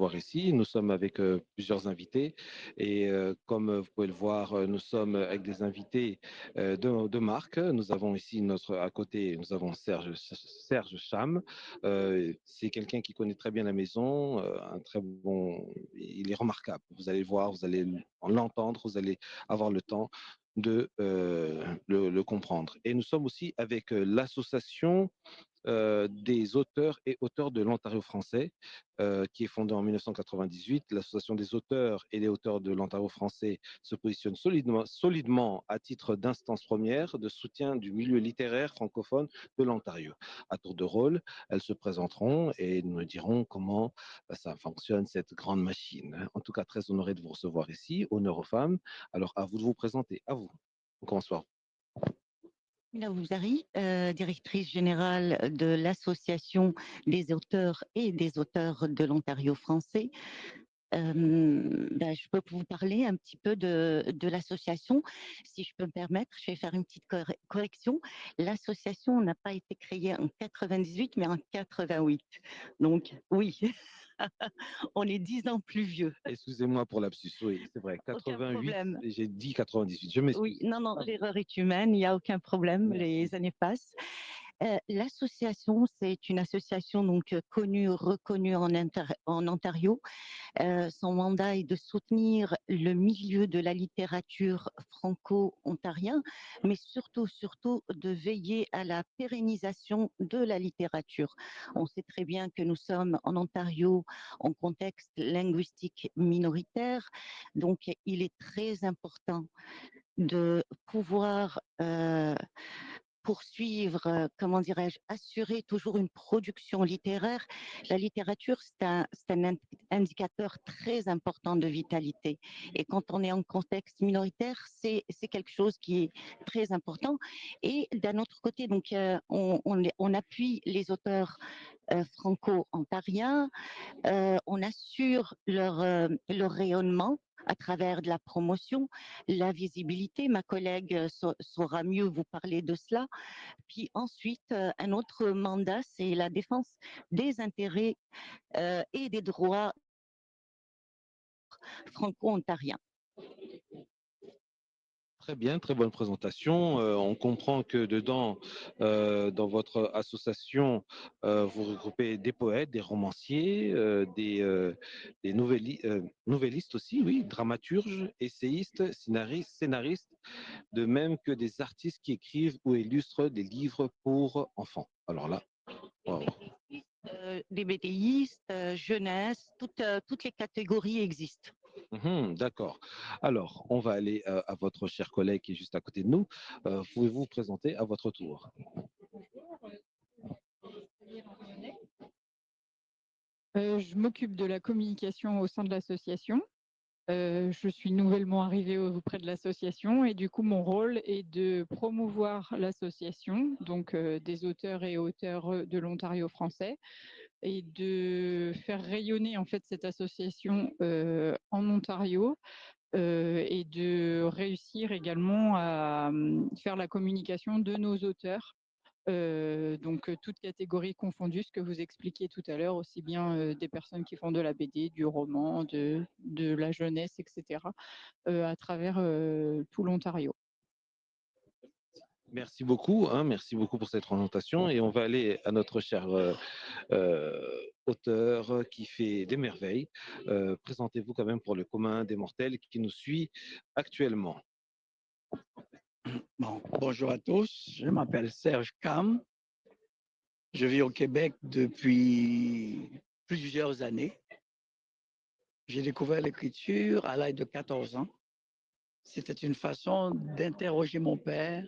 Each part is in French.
voir ici. Nous sommes avec plusieurs invités et comme vous pouvez le voir, nous sommes avec des invités de marque. Nous avons ici à côté, nous avons Serge Cham. C'est quelqu'un qui connaît très bien la maison, un très bon, il est remarquable. Vous allez le voir, vous allez l'entendre, vous allez avoir le temps de le comprendre. Et nous sommes aussi avec l'association des auteurs et auteurs de l'Ontario français, qui est fondée en 1998. L'association des auteurs et des auteurs de l'Ontario français se positionne solidement à titre d'instance première de soutien du milieu littéraire francophone de l'Ontario. À tour de rôle, elles se présenteront et nous diront comment ça fonctionne, cette grande machine. En tout cas, très honoré de vous recevoir ici, honneur aux femmes. Alors, à vous de vous présenter, à vous. On commence par Mila Ouzari, directrice générale de l'Association des auteurs et des auteurs de l'Ontario français. Je peux vous parler un petit peu de l'association. Si je peux me permettre, je vais faire une petite correction. L'association n'a pas été créée en 98, mais en 88. Donc, oui, on est 10 ans plus vieux. Excusez-moi pour l'absus, oui, c'est vrai, Aucun 88, problème. et j'ai dit 98, je Oui, m'excuse. non, non, l'erreur est humaine, il n'y a aucun problème, Merci. les années passent. L'association, c'est une association donc connue, reconnue en Ontario. Son mandat est de soutenir le milieu de la littérature franco-ontarien, mais surtout de veiller à la pérennisation de la littérature. On sait très bien que nous sommes en Ontario en contexte linguistique minoritaire, donc il est très important de pouvoir poursuivre, comment dirais-je, assurer toujours une production littéraire. La littérature, c'est un indicateur très important de vitalité. Et quand on est en contexte minoritaire, c'est quelque chose qui est très important. Et d'un autre côté, donc, on appuie les auteurs franco-ontariens, on assure leur rayonnement à travers de la promotion, la visibilité. Ma collègue saura mieux vous parler de cela. Puis ensuite, un autre mandat, c'est la défense des intérêts et des droits franco-ontariens. Très bien, très bonne présentation. On comprend que dedans, dans votre association, vous regroupez des poètes, des romanciers, des nouvellistes aussi, oui, dramaturges, essayistes, scénaristes, de même que des artistes qui écrivent ou illustrent des livres pour enfants. Alors là, wow. Des BDistes, jeunesse, toutes les catégories existent. D'accord. Alors, on va aller à votre cher collègue qui est juste à côté de nous. Pouvez-vous vous présenter à votre tour? Je m'occupe de la communication au sein de l'association. Je suis nouvellement arrivée auprès de l'association et du coup, mon rôle est de promouvoir l'association, donc des auteurs et auteurs de l'Ontario français, et de faire rayonner en fait cette association en Ontario et de réussir également à faire la communication de nos auteurs donc toutes catégories confondues, ce que vous expliquiez tout à l'heure, aussi bien des personnes qui font de la BD, du roman, de la jeunesse, etc., à travers tout l'Ontario. Merci beaucoup, hein, merci beaucoup pour cette présentation. Et on va aller à notre cher auteur qui fait des merveilles. Présentez-vous quand même pour le commun des mortels qui nous suit actuellement. Bon, bonjour à tous, je m'appelle Serge Cam. Je vis au Québec depuis plusieurs années. J'ai découvert l'écriture à l'âge de 14 ans. C'était une façon d'interroger mon père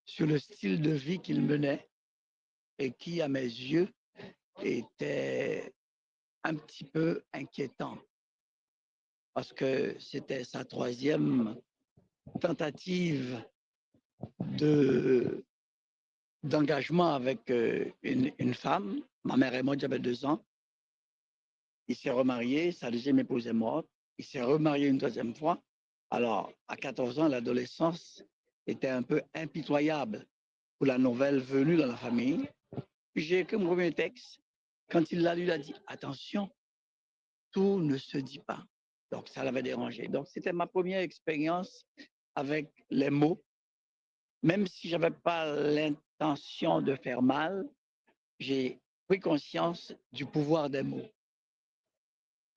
sur le style de vie qu'il menait et qui, à mes yeux, était un petit peu inquiétant parce que c'était sa troisième tentative de, d'engagement avec une femme. Ma mère est morte, j'avais 2 ans. Il s'est remarié, sa deuxième épouse est morte. Il s'est remarié une troisième fois. Alors, à 14 ans, l'adolescence était un peu impitoyable pour la nouvelle venue dans la famille. Puis j'ai écrit mon premier texte. Quand il l'a lu, il a dit, attention, tout ne se dit pas. Donc, ça l'avait dérangé. Donc, c'était ma première expérience avec les mots. Même si je n'avais pas l'intention de faire mal, j'ai pris conscience du pouvoir des mots.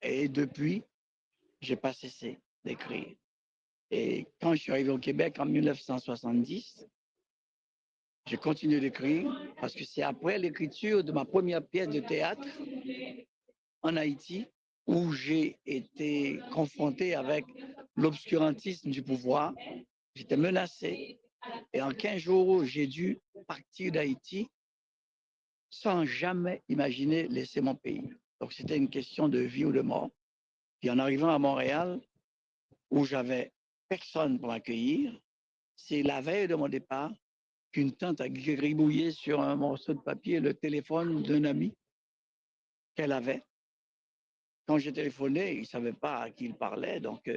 Et depuis, je n'ai pas cessé d'écrire. Et quand je suis arrivé au Québec en 1970, j'ai continué d'écrire parce que c'est après l'écriture de ma première pièce de théâtre en Haïti où j'ai été confronté avec l'obscurantisme du pouvoir. J'étais menacé et en 15 jours, j'ai dû partir d'Haïti sans jamais imaginer laisser mon pays. Donc c'était une question de vie ou de mort. Puis en arrivant à Montréal, où j'avais personne pour m'accueillir, c'est la veille de mon départ qu'une tante a gribouillé sur un morceau de papier le téléphone d'un ami qu'elle avait. Quand j'ai téléphoné, il ne savait pas à qui il parlait, donc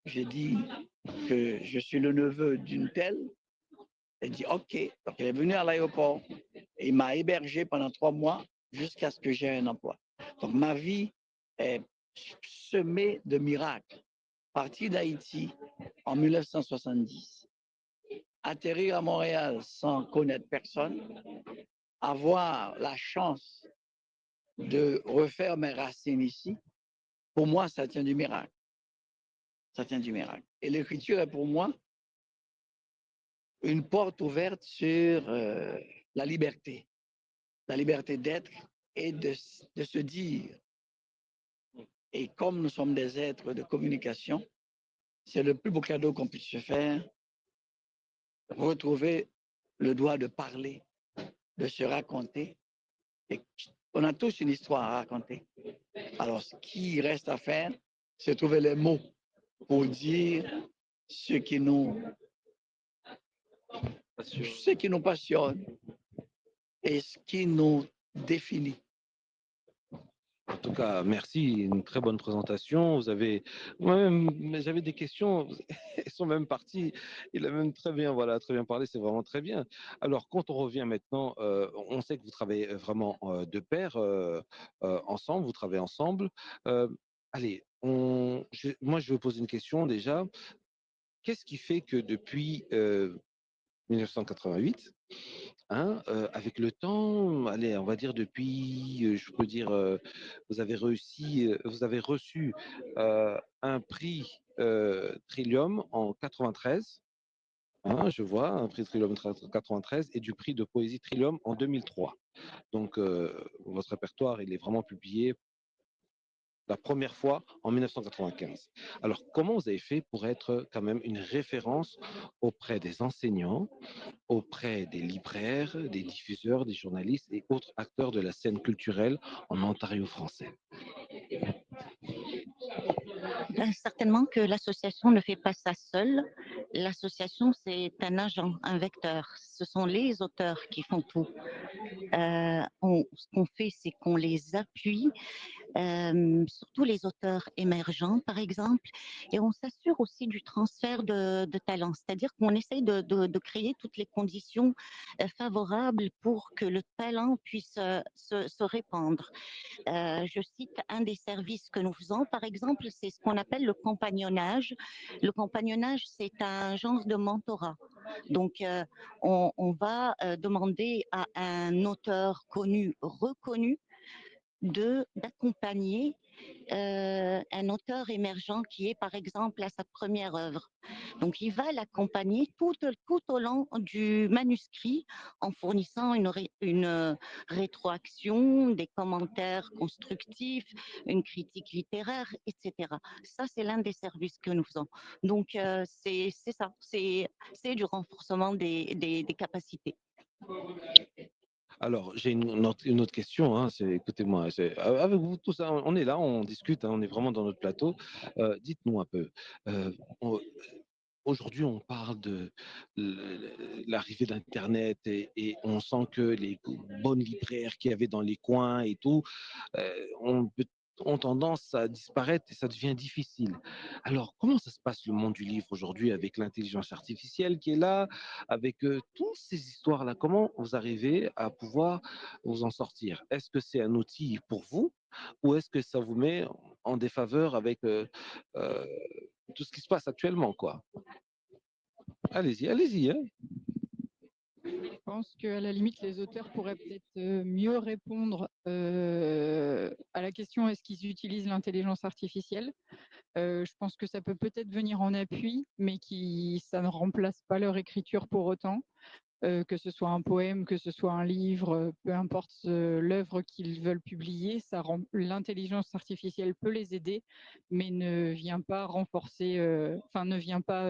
j'ai dit que je suis le neveu d'une telle. Elle dit OK. Donc elle est venue à l'aéroport et il m'a hébergé pendant 3 mois jusqu'à ce que j'aie un emploi. Donc ma vie est semée de miracles. Partir d'Haïti en 1970, atterrir à Montréal sans connaître personne, avoir la chance de refaire mes racines ici, pour moi, ça tient du miracle. Ça tient du miracle. Et l'écriture est pour moi une porte ouverte sur la liberté d'être et de se dire. Et comme nous sommes des êtres de communication, c'est le plus beau cadeau qu'on puisse se faire, retrouver le droit de parler, de se raconter. Et on a tous une histoire à raconter. Alors, ce qui reste à faire, c'est trouver les mots pour dire ce qui nous passionne et ce qui nous définit. En tout cas, merci, une très bonne présentation. Moi-même, j'avais des questions, elles sont même parties. Il a même très bien, voilà, très bien parlé, c'est vraiment très bien. Alors, quand on revient maintenant, on sait que vous travaillez vraiment de pair, ensemble, vous travaillez ensemble. Euh, allez, moi, je vais vous poser une question déjà. Qu'est-ce qui fait que depuis 1988, hein, avec le temps, allez, on va dire depuis, je peux dire, vous avez reçu un prix Trillium en 93, hein, je vois, un prix Trillium 93 et du prix de poésie Trillium en 2003. Donc, votre répertoire, il est vraiment publié la première fois en 1995. Alors, comment vous avez fait pour être quand même une référence auprès des enseignants, auprès des libraires, des diffuseurs, des journalistes et autres acteurs de la scène culturelle en Ontario français? Certainement que l'association ne fait pas ça seule. L'association, c'est un agent, un vecteur. Ce sont les auteurs qui font tout. Ce qu'on fait, c'est qu'on les appuie, surtout les auteurs émergents, par exemple, et on s'assure aussi du transfert de talents, c'est-à-dire qu'on essaye de créer toutes les conditions favorables pour que le talent puisse se répandre. Je cite un des services que nous faisons, par exemple, c'est ce qu'on appelle le compagnonnage. Le compagnonnage, c'est un genre de mentorat. Donc, on va demander à un auteur connu, reconnu, d'accompagner un auteur émergent qui est par exemple à sa première œuvre. Donc il va l'accompagner tout au long du manuscrit en fournissant une rétroaction, des commentaires constructifs, une critique littéraire, etc. Ça, c'est l'un des services que nous faisons. Donc c'est ça, c'est du renforcement des capacités. Alors, j'ai une autre question, hein, écoutez-moi, avec vous tous, hein, on est là, on discute, hein, on est vraiment dans notre plateau. Dites-nous un peu, euh, on- aujourd'hui, on parle de l'arrivée d'Internet et on sent que les bonnes libraires qu'il y avait dans les coins et tout, ont tendance à disparaître et ça devient difficile. Alors, comment ça se passe le monde du livre aujourd'hui avec l'intelligence artificielle qui est là, avec toutes ces histoires-là? Comment vous arrivez à pouvoir vous en sortir? Est-ce que c'est un outil pour vous ou est-ce que ça vous met en défaveur avec euh, tout ce qui se passe actuellement, quoi? Allez-y, allez-y, hein. Je pense qu'à la limite, les auteurs pourraient peut-être mieux répondre à la question est-ce qu'ils utilisent l'intelligence artificielle. Je pense que ça peut peut-être venir en appui, mais ça ne remplace pas leur écriture pour autant. Que ce soit un poème, que ce soit un livre, peu importe l'œuvre qu'ils veulent publier, l'intelligence artificielle peut les aider, mais ne vient pas renforcer, ne vient pas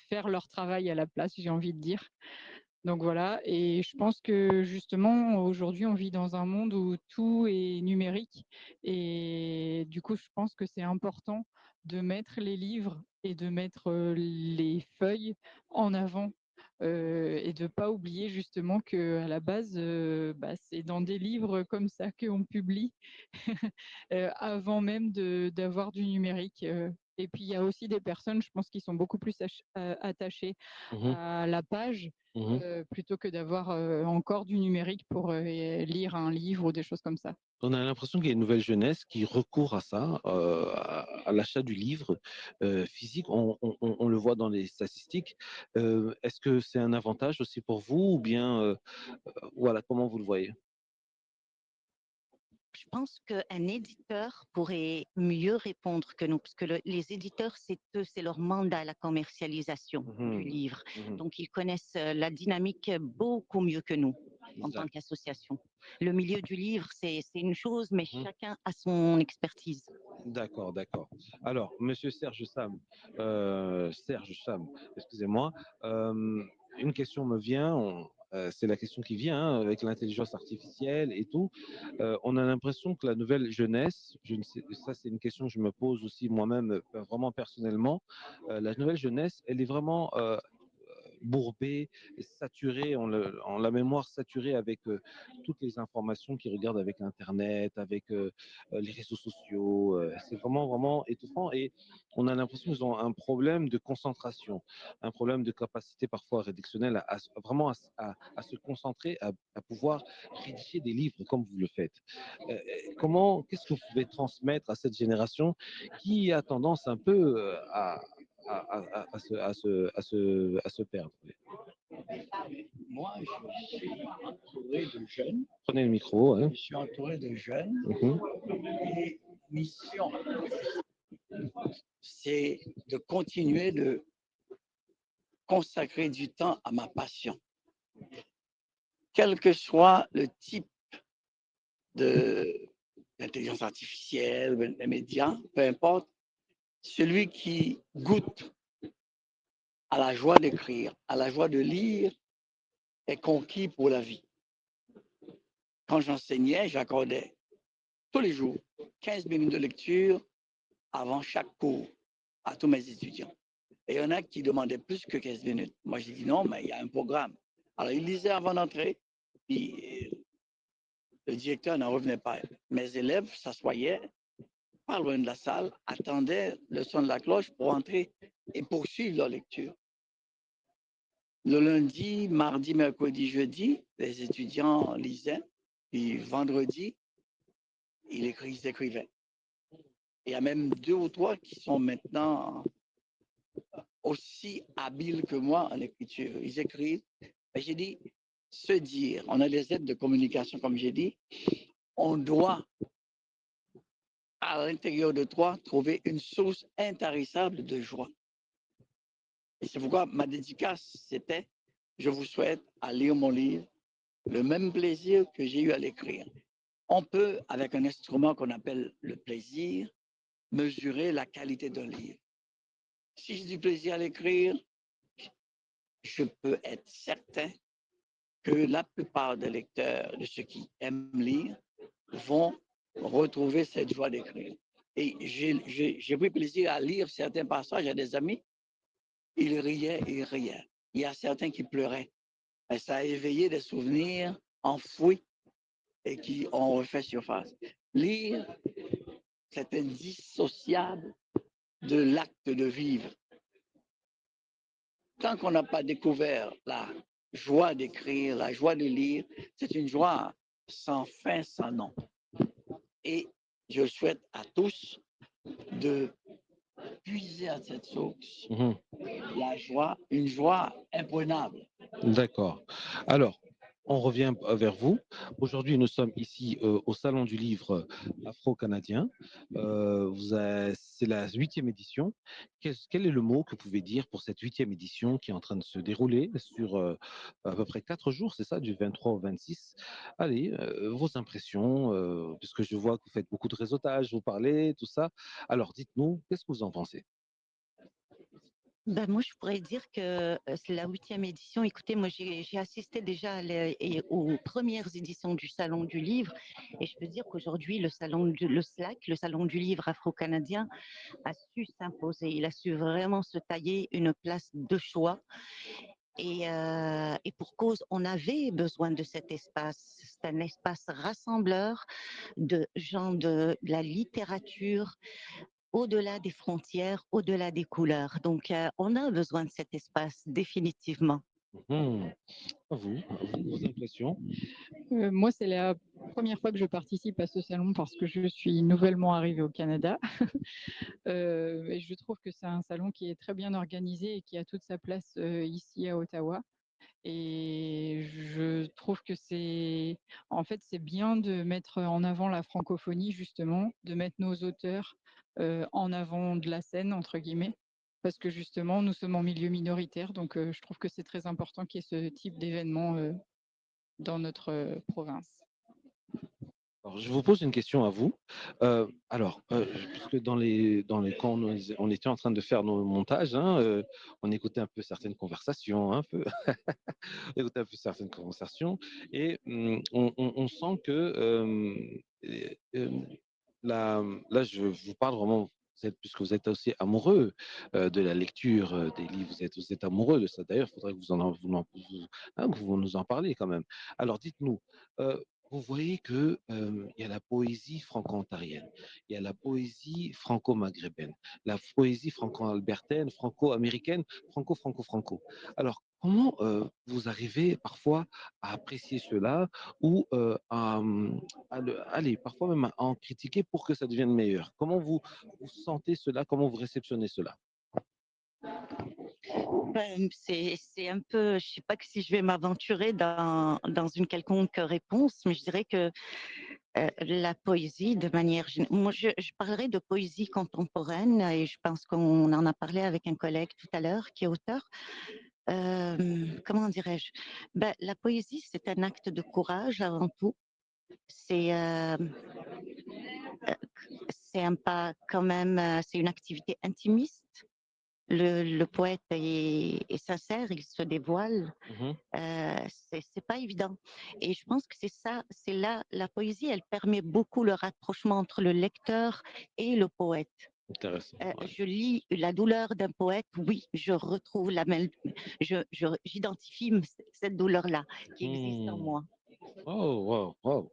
faire leur travail à la place, j'ai envie de dire. Donc voilà, et je pense que justement, aujourd'hui, on vit dans un monde où tout est numérique et du coup, je pense que c'est important de mettre les livres et de mettre les feuilles en avant et de ne pas oublier justement qu'à la base, c'est dans des livres comme ça qu'on publie avant même d'avoir du numérique. Et puis, il y a aussi des personnes, je pense, qui sont beaucoup plus attachées Mhm, à la page mhm. plutôt que d'avoir encore du numérique pour lire un livre ou des choses comme ça. On a l'impression qu'il y a une nouvelle jeunesse qui recourt à ça, à l'achat du livre physique. On le voit dans les statistiques. Est-ce que c'est un avantage aussi pour vous ou bien, voilà, comment vous le voyez? Je pense qu'un éditeur pourrait mieux répondre que nous, parce que les éditeurs, c'est leur mandat, la commercialisation du Mhm, livre. mhm. Donc, ils connaissent la dynamique beaucoup mieux que nous en tant Exact. qu'association. Le milieu du livre, c'est une chose, mais Mhm. chacun a son expertise. D'accord, d'accord. Alors, Monsieur Serge Sam, excusez-moi, une question me vient. C'est la question qui vient hein, avec l'intelligence artificielle et tout. On a l'impression que la nouvelle jeunesse, je ne sais, ça c'est une question que je me pose aussi moi-même, vraiment personnellement. La nouvelle jeunesse, elle est vraiment bourbée, saturée, en la mémoire saturée avec toutes les informations qu'ils regardent avec Internet, avec les réseaux sociaux. C'est vraiment, vraiment étouffant et on a l'impression qu'ils ont un problème de concentration, un problème de capacité parfois rédactionnelle vraiment à se concentrer, à pouvoir rédiger des livres comme vous le faites. Qu'est-ce que vous pouvez transmettre à cette génération qui a tendance un peu à se perdre? Moi, je suis entouré de jeunes. Prenez le micro. Hein. Je suis entouré de jeunes. Mhm. Et mission, c'est de continuer de consacrer du temps à ma passion. Quel que soit le type d'intelligence artificielle, des médias, peu importe, celui qui goûte à la joie d'écrire, à la joie de lire, est conquis pour la vie. Quand j'enseignais, j'accordais tous les jours 15 minutes de lecture avant chaque cours à tous mes étudiants. Et il y en a qui demandaient plus que 15 minutes. Moi, j'ai dit non, mais il y a un programme. Alors, ils lisaient avant d'entrer, puis le directeur n'en revenait pas. Mes élèves s'assoyaient pas loin de la salle, attendaient le son de la cloche pour entrer et poursuivre leur lecture. Le lundi, mardi, mercredi, jeudi, les étudiants lisaient, puis vendredi, ils écrivaient. Il y a même 2 ou 3 qui sont maintenant aussi habiles que moi en écriture. Ils écrivent. Et j'ai dit, se dire, on a des aides de communication, comme j'ai dit, on doit, à l'intérieur de toi, trouver une source intarissable de joie. Et c'est pourquoi ma dédicace, c'était, je vous souhaite à lire mon livre, le même plaisir que j'ai eu à l'écrire. On peut, avec un instrument qu'on appelle le plaisir, mesurer la qualité d'un livre. Si j'ai du plaisir à l'écrire, je peux être certain que la plupart des lecteurs, de ceux qui aiment lire, vont retrouver cette joie d'écrire. Et j'ai pris plaisir à lire certains passages à des amis. Ils riaient et riaient. Il y a certains qui pleuraient. Et ça a éveillé des souvenirs enfouis et qui ont refait surface. Lire, c'est indissociable de l'acte de vivre. Tant qu'on n'a pas découvert la joie d'écrire, la joie de lire, c'est une joie sans fin, sans nom. Et je souhaite à tous de puiser à cette source Mhm. la joie, une joie imprenable. D'accord. Alors, on revient vers vous. Aujourd'hui, nous sommes ici au Salon du Livre afro-canadien. C'est la 8e édition. Quel est le mot que vous pouvez dire pour cette 8e édition qui est en train de se dérouler sur à peu près 4 jours, c'est ça, du 23 au 26? Allez, vos impressions, puisque je vois que vous faites beaucoup de réseautage, vous parlez, tout ça. Alors, dites-nous, qu'est-ce que vous en pensez? Ben, moi, je pourrais dire que c'est la 8e édition. Écoutez, moi, j'ai assisté déjà aux premières éditions du Salon du Livre et je peux dire qu'aujourd'hui, le SLAC, le Salon du Livre afro-canadien, a su s'imposer. Il a su vraiment se tailler une place de choix et pour cause, on avait besoin de cet espace. C'est un espace rassembleur de gens de la littérature, au-delà des frontières, au-delà des couleurs. Donc, on a besoin de cet espace, définitivement. Mhm. À vous, vos impressions? Moi, c'est la première fois que je participe à ce salon parce que je suis nouvellement arrivée au Canada. Et je trouve que c'est un salon qui est très bien organisé et qui a toute sa place ici à Ottawa. Et je trouve que en fait, c'est bien de mettre en avant la francophonie, justement, de mettre nos auteurs en avant de la scène, entre guillemets, parce que justement, nous sommes en milieu minoritaire. Donc, je trouve que c'est très important qu'il y ait ce type d'événement dans notre province. Alors, je vous pose une question à vous. Puisque quand on était en train de faire nos montages, hein, on écoutait un peu certaines conversations, un peu, on écoutait un peu certaines conversations, et on sent que euh, là, je vous parle vraiment. Puisque vous êtes aussi amoureux de la lecture des livres, vous êtes amoureux de ça. D'ailleurs, il faudrait que que vous nous en parliez quand même. Alors, dites-nous, euh, vous voyez que il y a la poésie franco-ontarienne, il y a la poésie franco-maghrébine, la poésie franco-albertaine, franco-américaine, franco-franco-franco. Alors, comment vous arrivez parfois à apprécier cela ou allez, parfois même à en critiquer pour que ça devienne meilleur? Comment vous sentez cela? Comment vous réceptionnez cela? Ben, c'est un peu, je sais pas que si je vais m'aventurer dans une quelconque réponse, mais je dirais que la poésie, de manière moi, je parlerai de poésie contemporaine et je pense qu'on en a parlé avec un collègue tout à l'heure qui est auteur. Comment dirais-je? Ben, la poésie, c'est un acte de courage avant tout. C'est euh, c'est un pas quand même, c'est une activité intimiste. Le poète est sincère, il se dévoile. Mhm. C'est pas évident. Et je pense que c'est ça, c'est là, la poésie, elle permet beaucoup le rapprochement entre le lecteur et le poète. Intéressant. Ouais. Je lis la douleur d'un poète, oui, je retrouve j'identifie cette douleur-là qui existe en Hmm. moi. Oh, wow, wow.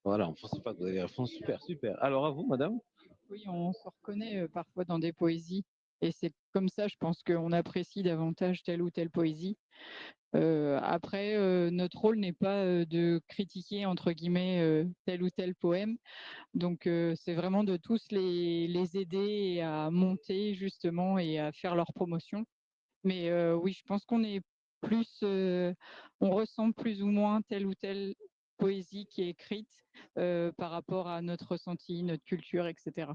Voilà, on ne pensait pas que vous avez la réponse. Super, super. Alors à vous, madame? Oui, on se reconnaît parfois dans des poésies. Et c'est comme ça, je pense qu'on apprécie davantage telle ou telle poésie. Après, notre rôle n'est pas de critiquer, entre guillemets, tel ou tel poème. Donc, c'est vraiment de tous les aider à monter, justement, et à faire leur promotion. Mais oui, je pense qu'on est plus, on ressent plus ou moins telle ou telle poésie qui est écrite par rapport à notre ressenti, notre culture, etc.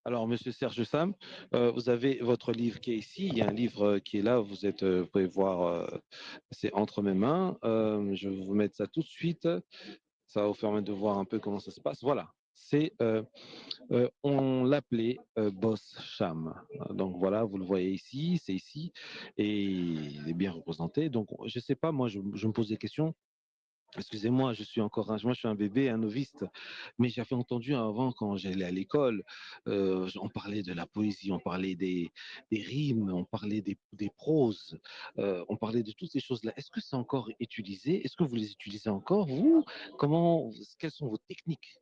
Alors, Monsieur Serge Sam, vous avez votre livre qui est ici. Il y a un livre qui est là. Vous pouvez voir, c'est entre mes mains. Je vais vous mettre ça tout de suite. Ça va vous permettre de voir un peu comment ça se passe. Voilà. On l'appelait Boss Cham. Donc voilà, vous le voyez ici, c'est ici, et il est bien représenté. Donc je sais pas, moi je me pose des questions. Excusez-moi, moi je suis un bébé, un noviste, mais j'avais entendu avant quand j'allais à l'école, on parlait de la poésie, on parlait des rimes, on parlait des proses, on parlait de toutes ces choses-là. Est-ce que c'est encore utilisé? Est-ce que vous les utilisez encore, vous? Quelles sont vos techniques,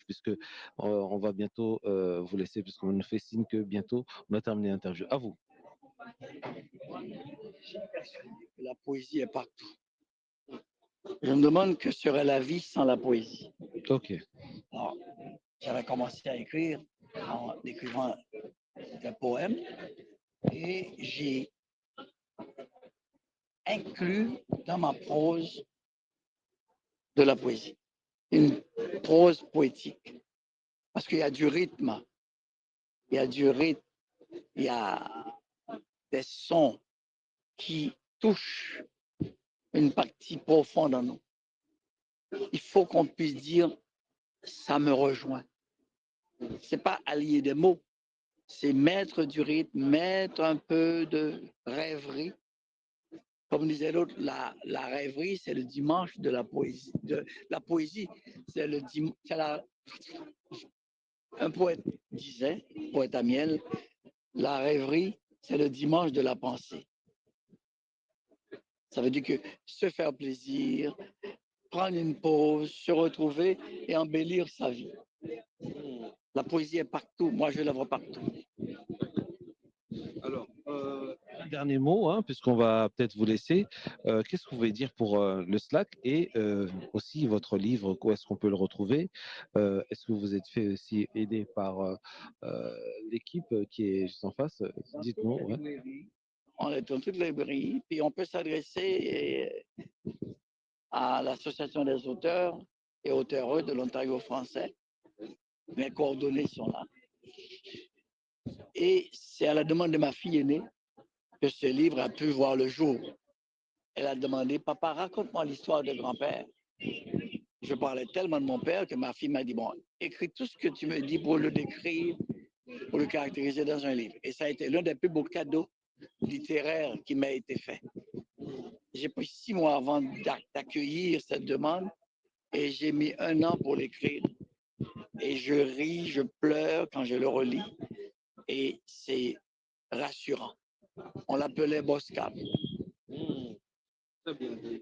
puisque on va bientôt vous laisser, puisqu'on nous fait signe que bientôt on a terminé l'interview. À vous. La poésie est partout. Je me demande que serait la vie sans la poésie. Ok. Alors, j'avais commencé à écrire en écrivant des poèmes et j'ai inclus dans ma prose de la poésie, une prose poétique. Parce qu'il y a du rythme, il y a des sons qui touchent une partie profonde en nous. Il faut qu'on puisse dire, ça me rejoint. C'est pas allier des mots, c'est mettre du rythme, mettre un peu de rêverie. Comme disait l'autre, la rêverie, c'est le dimanche de la poésie. La poésie, c'est le dimanche. Un poète disait, poète Amiel, la rêverie, c'est le dimanche de la pensée. Ça veut dire que se faire plaisir, prendre une pause, se retrouver et embellir sa vie. La poésie est partout. Moi, je la vois partout. Alors, un dernier mot, hein, puisqu'on va peut-être vous laisser. Qu'est-ce que vous pouvez dire pour le Slack et aussi votre livre, où est-ce qu'on peut le retrouver? Est-ce que vous êtes fait aussi aider par l'équipe qui est juste en face? Dites-nous. Ouais. On est dans toutes les librairies, puis on peut s'adresser à l'Association des auteurs et auteureux de l'Ontario français. Mes coordonnées sont là. Et c'est à la demande de ma fille aînée que ce livre a pu voir le jour. Elle a demandé, papa, raconte-moi l'histoire de grand-père. Je parlais tellement de mon père que ma fille m'a dit, bon, écris tout ce que tu me dis pour le décrire, pour le caractériser dans un livre. Et ça a été l'un des plus beaux cadeaux littéraires qui m'a été fait. J'ai pris 6 mois avant d'accueillir cette demande et j'ai mis 1 an pour l'écrire. Et je ris, je pleure quand je le relis. Et c'est rassurant. On l'appelait Boscap.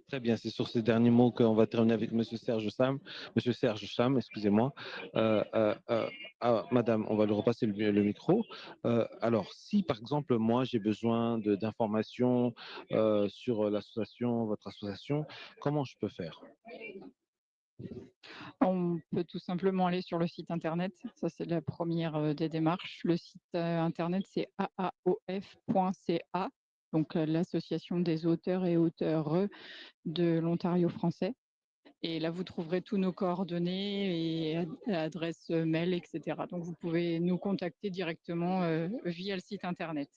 Très bien, c'est sur ces derniers mots qu'on va terminer avec Monsieur Serge Cham, excusez-moi. Madame, on va lui repasser le micro. Alors, si par exemple, moi, j'ai besoin d'informations sur l'association, votre association, comment je peux faire? On peut tout simplement aller sur le site internet. Ça, c'est la première des démarches. Le site internet, c'est aaof.ca, donc l'association des auteurs et auteureux de l'Ontario français. Et là, vous trouverez tous nos coordonnées et adresses mail, etc. Donc, vous pouvez nous contacter directement via le site internet.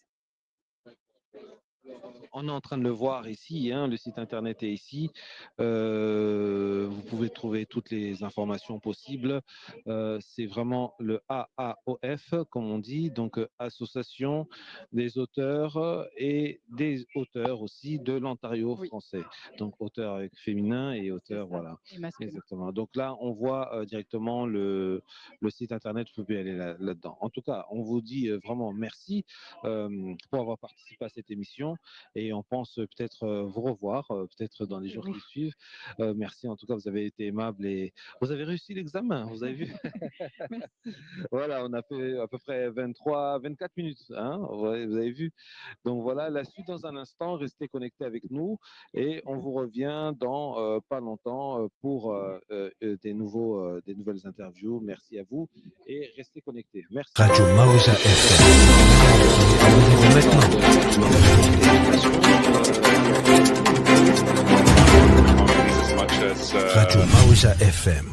On est en train de le voir ici, hein, le site internet est ici. Vous pouvez trouver toutes les informations possibles. C'est vraiment le AAOF, comme on dit, donc Association des auteurs et des auteurs aussi de l'Ontario français. Donc auteur avec féminin et auteur, voilà. Et Exactement. Donc là, on voit directement le site internet, vous pouvez aller là-dedans. En tout cas, on vous dit vraiment merci pour avoir participé à cette émission. Et on pense peut-être vous revoir, peut-être dans les jours qui suivent. Merci, en tout cas, vous avez été aimable et vous avez réussi l'examen, vous avez vu. Voilà, on a fait à peu près 24 minutes, hein, vous avez vu. Donc voilà, la suite dans un instant, restez connectés avec nous et on vous revient dans pas longtemps pour des nouvelles interviews. Merci à vous et restez connectés. Merci. Radio Mauja FM. Radio Mauja FM.